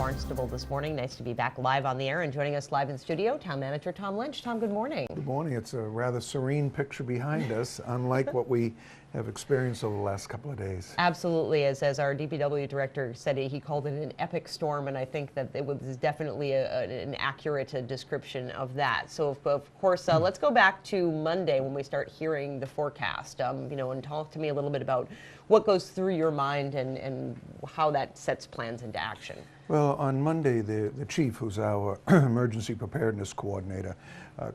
Barnstable this morning. Nice to be back live on the air, and joining us live in studio, Town Manager Tom Lynch. Tom, good morning. Good morning. It's a rather serene picture behind us, unlike what we have experienced over the last couple of days. Absolutely. As our DPW director said, he called it an epic storm, and I think that it was definitely an accurate description of that. So, of course, let's go back to Monday when we start hearing the forecast, and talk to me a little bit about what goes through your mind and how that sets plans into action. Well, on Monday, the chief, who's our emergency preparedness coordinator,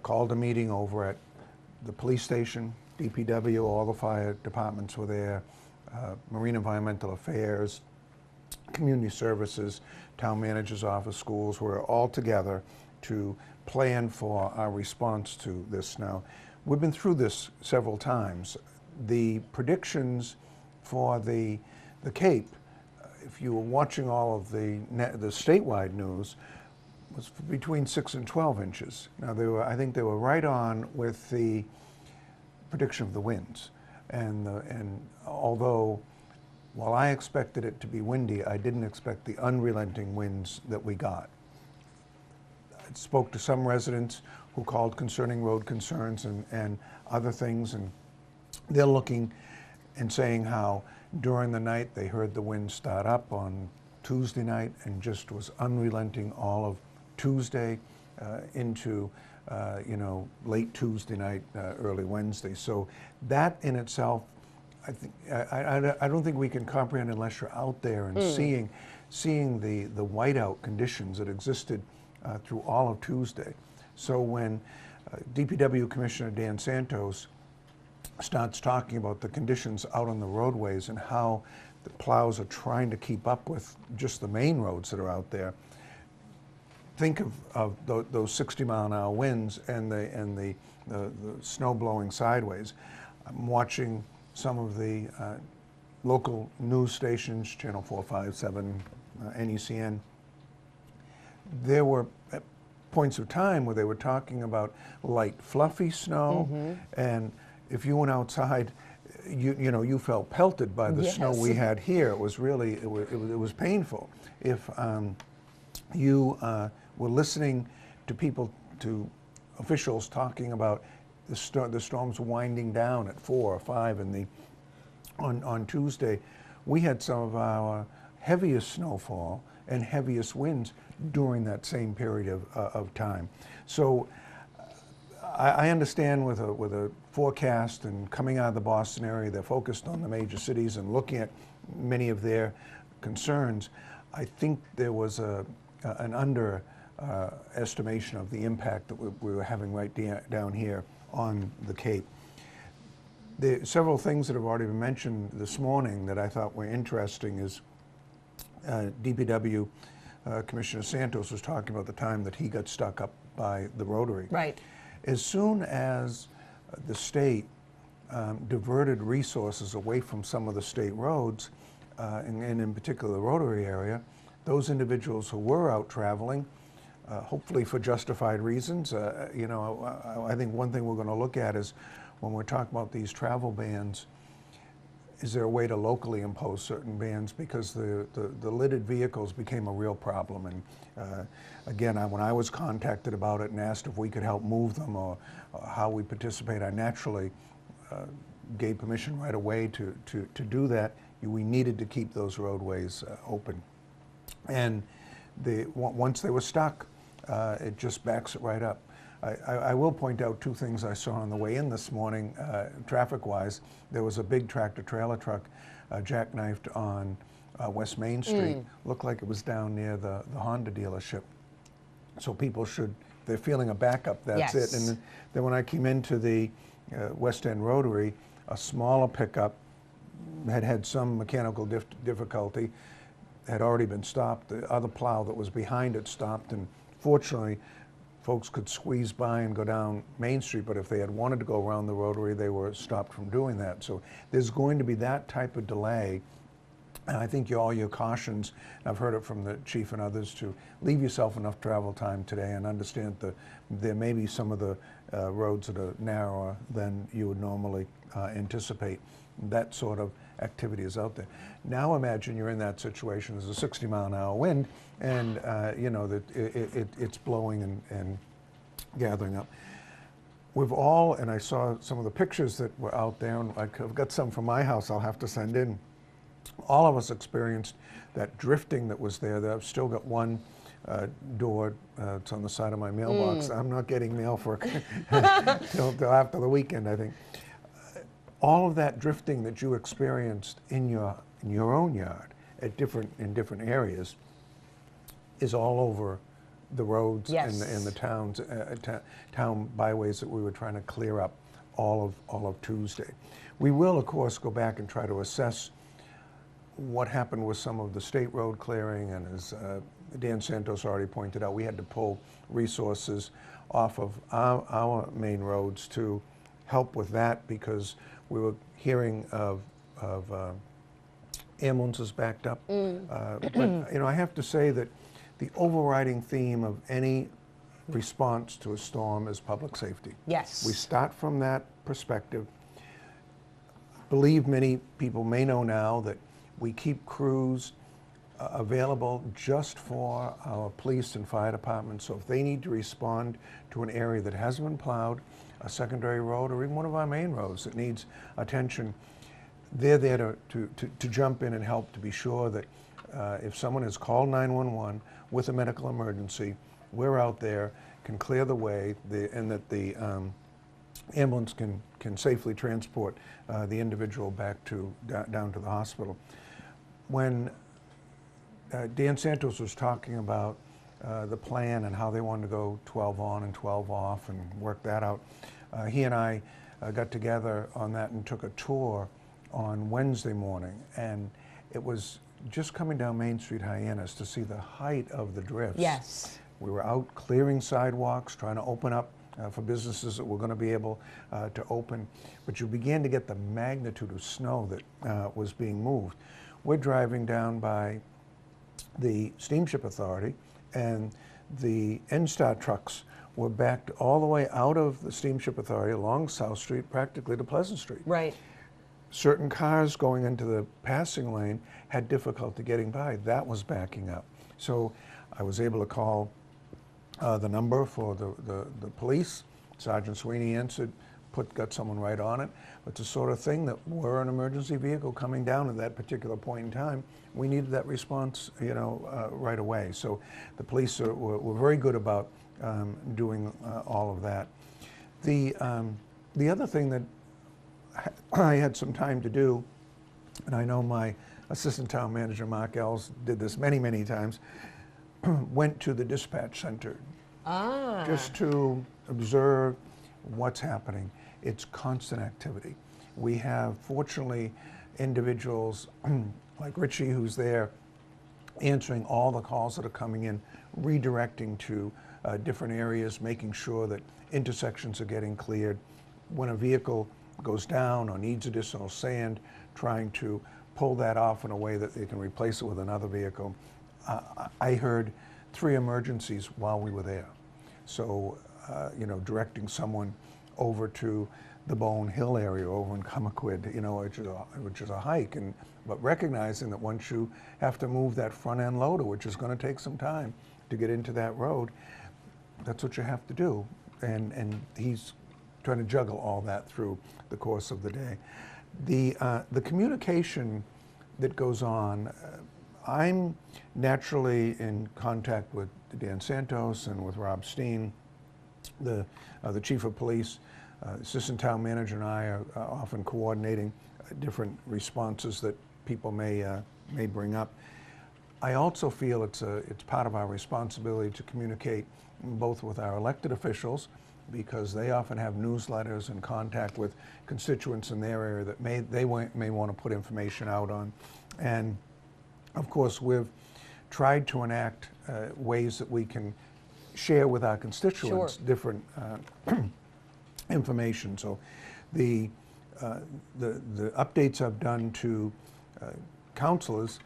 called a meeting over at the police station, DPW, all the fire departments were there, Marine Environmental Affairs, Community Services, Town Manager's Office, schools were all together to plan for our response to this. Now, we've been through this several times. The predictions for the Cape, if you were watching all of the statewide news, was between 6 and 12 inches. Now, I think they were right on with the prediction of the winds. And although, while I expected it to be windy, I didn't expect the unrelenting winds that we got. I spoke to some residents who called concerning road concerns and other things, and they're looking and saying how during the night they heard the wind start up on Tuesday night and just was unrelenting all of Tuesday into late Tuesday night, early Wednesday. So that in itself, I think I don't think we can comprehend unless you're out there and seeing the whiteout conditions that existed through all of Tuesday. So when DPW Commissioner Dan Santos starts talking about the conditions out on the roadways and how the plows are trying to keep up with just the main roads that are out there, think of those 60-mile-an-hour winds and the snow blowing sideways. I'm watching some of the local news stations, Channel 457, NECN. There were points of time where they were talking about light, fluffy snow, and if you went outside, you felt pelted by the snow we had here. It was really, it was painful. If you were listening to officials talking about the storms winding down at 4 or 5 on Tuesday, we had some of our heaviest snowfall and heaviest winds during that same period of time. So I understand with a forecast and coming out of the Boston area, they're focused on the major cities and looking at many of their concerns. I think there was an underestimation of the impact that we were having right down here on the Cape. There are several things that have already been mentioned this morning that I thought were interesting is DPW Commissioner Santos was talking about the time that he got stuck up by the Rotary. Right. As soon as the state diverted resources away from some of the state roads, and in particular the Rotary area, those individuals who were out traveling, hopefully for justified reasons, I think one thing we're going to look at is when we're talking about these travel bans, is there a way to locally impose certain bans, because the lidded vehicles became a real problem. And again, when I was contacted about it and asked if we could help move them or how we participate, I naturally gave permission right away to do that. We needed to keep those roadways open. And once they were stuck, it just backs it right up. I will point out two things I saw on the way in this morning, traffic-wise. There was a big tractor-trailer truck jackknifed on West Main Street. Looked like it was down near the Honda dealership. So people they're feeling a backup, that's it. And then when I came into the West End Rotary, a smaller pickup had some mechanical difficulty, had already been stopped. The other plow that was behind it stopped, and fortunately, folks could squeeze by and go down Main Street, but if they had wanted to go around the Rotary, they were stopped from doing that. So there's going to be that type of delay. And I think all your cautions, I've heard it from the chief and others, to leave yourself enough travel time today and understand that there may be some of the roads that are narrower than you would normally anticipate. that sort of activity is out there. Now imagine you're in that situation. There's a 60-mile-an-hour wind, and you know that it's blowing and gathering up. We've all, and I saw some of the pictures that were out there, and I've got some from my house I'll have to send in. All of us experienced that drifting that was there. I've still got one door, it's on the side of my mailbox. I'm not getting mail for till after the weekend, I think. All of that drifting that you experienced in your own yard in different areas is all over the roads yes. and the towns, town byways that we were trying to clear up all of Tuesday. We will, of course, go back and try to assess what happened with some of the state road clearing, and as Dan Santos already pointed out, we had to pull resources off of our main roads to help with that, because we were hearing of ambulances backed up. But you know, I have to say that the overriding theme of any response to a storm is public safety. Yes. We start from that perspective. Believe many people may know now that we keep crews available just for our police and fire departments. So if they need to respond to an area that hasn't been plowed, a secondary road, or even one of our main roads that needs attention, they're there to jump in and help, to be sure that if someone has called 911 with a medical emergency, we're out there, can clear the way, and that the ambulance can safely transport the individual back down to the hospital. When Dan Santos was talking about the plan and how they wanted to go 12 on and 12 off and work that out, he and I got together on that and took a tour on Wednesday morning, and it was just coming down Main Street, Hyannis, to see the height of the drifts. Yes. We were out clearing sidewalks, trying to open up for businesses that were going to be able to open, but you began to get the magnitude of snow that was being moved. We're driving down by the Steamship Authority, and the NSTAR trucks were backed all the way out of the Steamship Authority along South Street, practically to Pleasant Street. Right. Certain cars going into the passing lane had difficulty getting by. That was backing up. So I was able to call the number for the police. Sergeant Sweeney answered, got someone right on it. But the sort of thing that we're an emergency vehicle coming down at that particular point in time, we needed that response, you know, right away. So the police were very good about doing all of that. The other thing that I had some time to do, and I know my assistant town manager, Mark Ells, did this many, many times, went to the dispatch center just to observe what's happening. It's constant activity. We have, fortunately, individuals like Richie, who's there answering all the calls that are coming in, redirecting to different areas, making sure that intersections are getting cleared. When a vehicle goes down or needs additional sand, trying to pull that off in a way that they can replace it with another vehicle. I heard 3 emergencies while we were there. So, you know, directing someone over to the Bone Hill area over in Comaquid, you know, which is a hike, but recognizing that once you have to move that front end loader, which is going to take some time to get into that road, that's what you have to do. And he's trying to juggle all that through the course of the day. The communication that goes on, I'm naturally in contact with Dan Santos and with Rob Steen, the chief of police. Assistant town manager and I are often coordinating different responses that people may bring up. I also feel it's part of our responsibility to communicate both with our elected officials, because they often have newsletters and contact with constituents in their area that they may want to put information out on. And of course, we've tried to enact ways that we can share with our constituents different information. So the updates I've done to councilors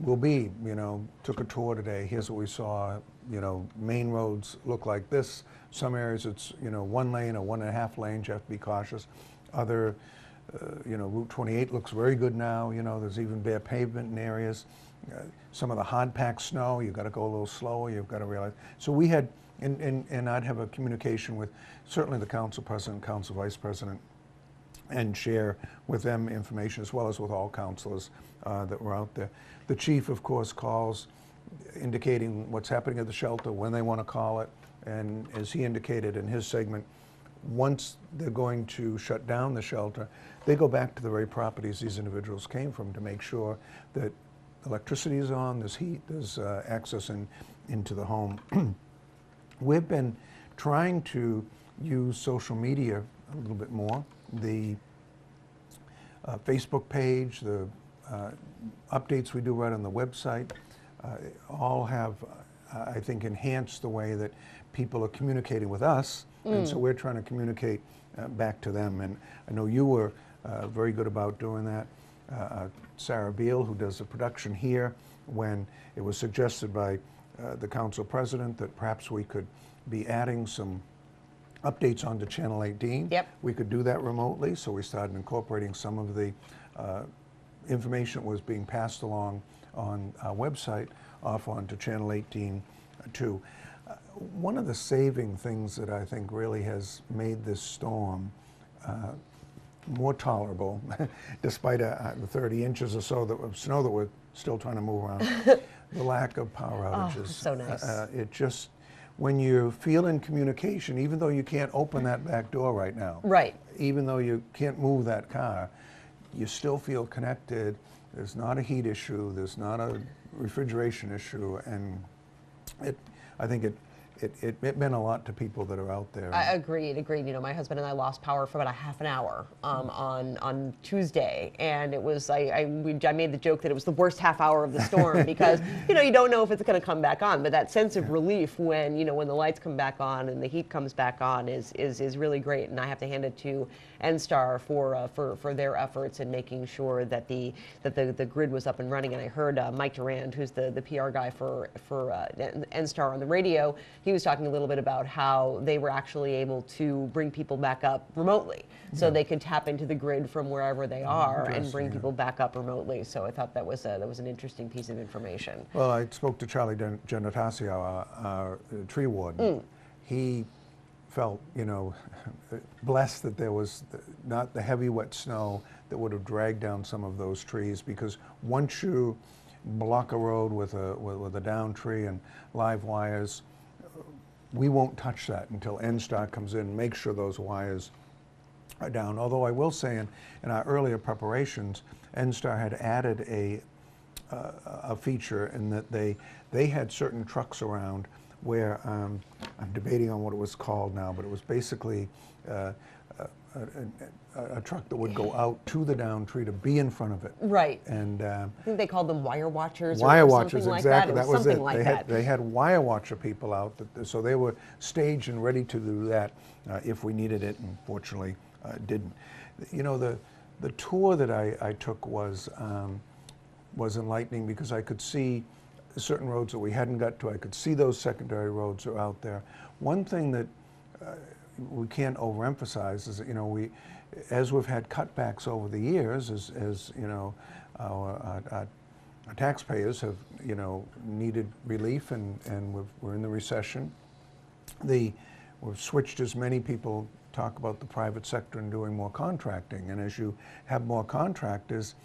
will be, you know, took a tour today, here's what we saw, you know, main roads look like this. Some areas it's, you know, 1 lane or 1.5 lanes, you have to be cautious. Other you know, Route 28 looks very good now. You know, there's even bare pavement in areas. Some of the hard packed snow, you've got to go a little slower. You've got to realize. So we had, and I'd have a communication with certainly the council president, council vice president, and share with them information as well as with all councilors that were out there. The chief, of course, calls indicating what's happening at the shelter, when they want to call it, and as he indicated in his segment, once they're going to shut down the shelter, they go back to the very properties these individuals came from to make sure that electricity is on, there's heat, there's access into the home. We've been trying to use social media a little bit more. The Facebook page, the updates we do right on the website, all have, I think, enhanced the way that people are communicating with us, and so we're trying to communicate back to them. And I know you were very good about doing that. Sarah Beal, who does the production here, when it was suggested by the council president that perhaps we could be adding some updates onto Channel 18. Yep. We could do that remotely, so we started incorporating some of the information that was being passed along on our website off onto Channel 18 too. One of the saving things that I think really has made this storm more tolerable, despite the 30 inches or so of snow that we're still trying to move around, the lack of power outages. Oh, so nice. It just, when you feel in communication, even though you can't open that back door right now, Right. even though you can't move that car, you still feel connected. There's not a heat issue, there's not a refrigeration issue, and I think it meant a lot to people that are out there. I agreed. You know, my husband and I lost power for about a half an hour on Tuesday, and it was I made the joke that it was the worst half hour of the storm because you know you don't know if it's going to come back on, but that sense of relief when when the lights come back on and the heat comes back on is really great, and I have to hand it to NSTAR for their efforts in making sure that the grid was up and running. And I heard Mike Durand, who's the PR guy for NSTAR on the radio. He was talking a little bit about how they were actually able to bring people back up remotely, so they could tap into the grid from wherever they are and bring people back up remotely. So I thought that was an interesting piece of information. Well, I spoke to Charlie Genotasio, our tree warden. He felt, blessed that there was not the heavy wet snow that would have dragged down some of those trees, because once you block a road with a down tree and live wires, we won't touch that until NSTAR comes in and makes sure those wires are down. Although I will say in our earlier preparations, NSTAR had added a feature in that they had certain trucks around where, I'm debating on what it was called now, but it was basically a truck that would go out to the down tree to be in front of it. Right. And I think they called them wire watchers. Wire or watchers, something exactly. Like that. That was something it. Like They had wire watcher people out, so they were staged and ready to do that if we needed it, and fortunately didn't. The tour that I took was enlightening, because I could see certain roads that we hadn't got to. I could see those secondary roads are out there. One thing that we can't overemphasize is that as we've had cutbacks over the years, as our taxpayers have needed relief, and we're in the recession. We've switched, as many people talk about the private sector and doing more contracting, and as you have more contractors,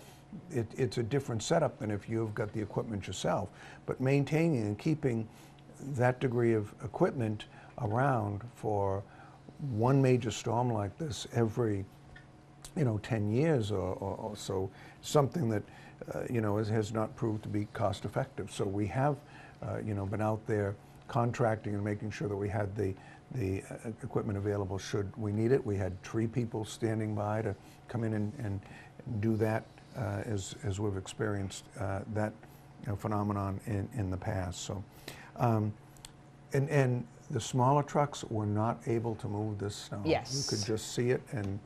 it's a different setup than if you've got the equipment yourself. But maintaining and keeping that degree of equipment around for one major storm like this every 10 years or so, something that has not proved to be cost effective. So we have been out there contracting and making sure that we had the equipment available should we need it. We had tree people standing by to come in and do that as we've experienced that phenomenon in the past. So and the smaller trucks were not able to move this snow. Yes. You could just see it, and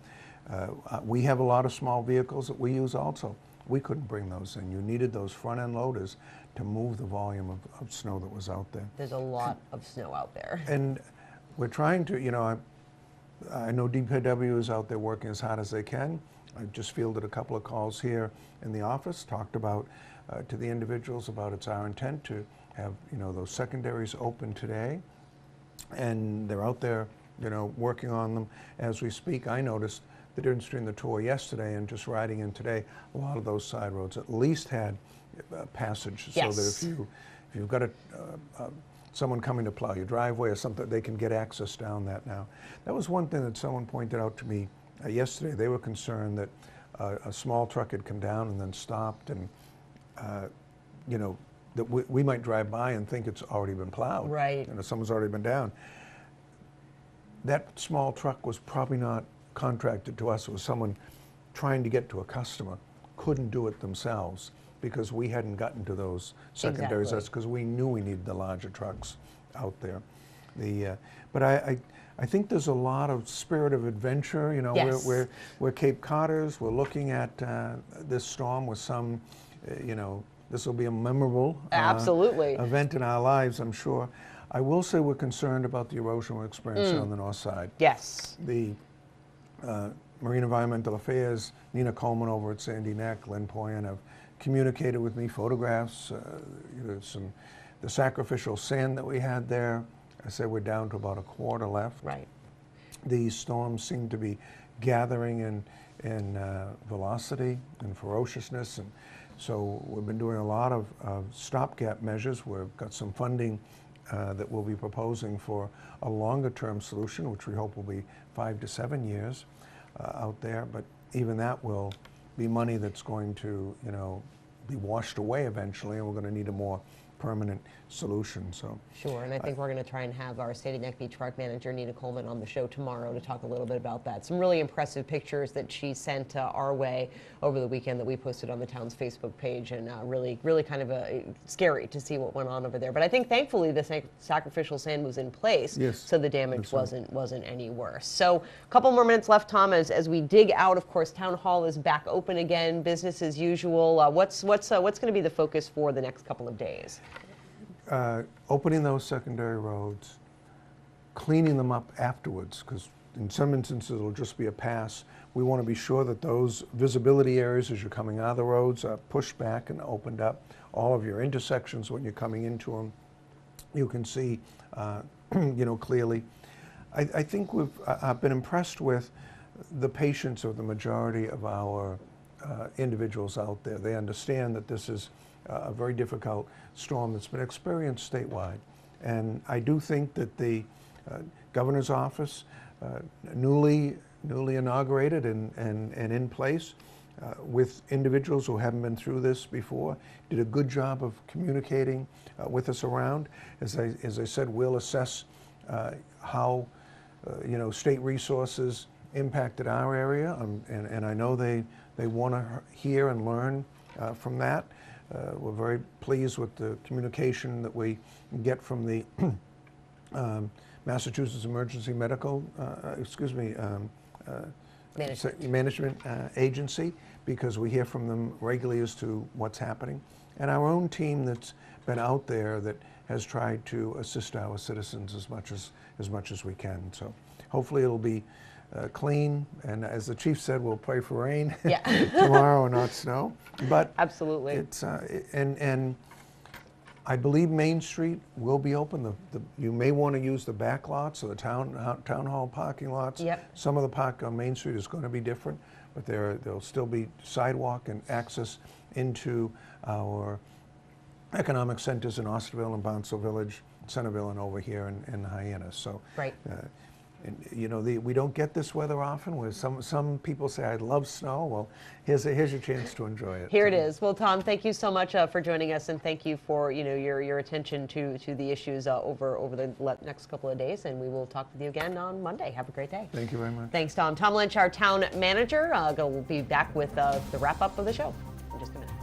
we have a lot of small vehicles that we use also. We couldn't bring those in. You needed those front-end loaders to move the volume of snow that was out there. There's a lot of snow out there. And we're trying to, I know DPW is out there working as hard as they can. I just fielded a couple of calls here in the office, talked about to the individuals about it's our intent to have, you know, those secondaries open today, and they're out there, you know, working on them as we speak. I noticed the difference between the tour yesterday and just riding in today. A lot of those side roads at least had passage, yes. so that if you've got someone coming to plow your driveway or something, they can get access down that now. That was one thing that someone pointed out to me yesterday. They were concerned that a small truck had come down and then stopped, and you know, that we might drive by and think it's already been plowed. Right. You know, someone's already been down. That small truck was probably not contracted to us. It was someone trying to get to a customer, couldn't do it themselves because we hadn't gotten to those secondaries. Exactly. That's because we knew we needed the larger trucks out there. But I think there's a lot of spirit of adventure. You know, yes. we're Cape Codders. We're looking at this storm with some, you know, this will be a memorable absolutely event in our lives, I'm sure. I will say we're concerned about the erosion we're experiencing on the north side. Yes. The Marine Environmental Affairs, Nina Coleman over at Sandy Neck, Lynn Poyen have communicated with me photographs. The sacrificial sand that we had there, I say we're down to about a quarter left. Right. These storms seem to be gathering in velocity and ferociousness, and so we've been doing a lot of stopgap measures. We've got some funding that we'll be proposing for a longer-term solution, which we hope will be 5 to 7 years out there. But even that will be money that's going to, you know, be washed away eventually, and we're going to need a more permanent solution. So sure, and I think we're going to try and have our Sandy Neck Beach Park manager Nina Coleman on the show tomorrow to talk a little bit about that. Some really impressive pictures that she sent our way over the weekend that we posted on the town's Facebook page, and really kind of scary to see what went on over there. But I think thankfully the sacrificial sand was in place, yes, so the damage wasn't any worse. So a couple more minutes left, Tom, as we dig out. Of course, Town Hall is back open again, business as usual. What's going to be the focus for the next couple of days? Opening those secondary roads, cleaning them up afterwards, because in some instances it'll just be a pass. We want to be sure that those visibility areas as you're coming out of the roads are pushed back and opened up. All of your intersections when you're coming into them, you can see, you know, clearly. I think I've been impressed with the patience of the majority of our individuals out there. They understand that this is a very difficult storm that's been experienced statewide. And I do think that the governor's office, newly inaugurated and in place with individuals who haven't been through this before, did a good job of communicating with us around. As I said, we'll assess how you know, state resources impacted our area, and I know they want to hear and learn from that. We're very pleased with the communication that we get from the Massachusetts Emergency Medical, Management Agency, because we hear from them regularly as to what's happening. And our own team that's been out there that has tried to assist our citizens as much as we can. So hopefully it'll be clean, and as the chief said, we'll pray for rain tomorrow and not snow. But absolutely, it's and I believe Main Street will be open. You may want to use the back lots or the town hall parking lots. Yep. Some of the park on Main Street is going to be different, but there'll still be sidewalk and access into our economic centers in Osterville and Bounceville Village, Centerville, and over here in Hyannis. So right. And, you know, we don't get this weather often. Where some people say, "I love snow." Well, here's your chance to enjoy it. Here it is. Well, Tom, thank you so much for joining us, and thank you for your attention to the issues over the next couple of days. And we will talk with you again on Monday. Have a great day. Thank you very much. Thanks, Tom. Tom Lynch, our town manager, will be back with the wrap up of the show in just a minute.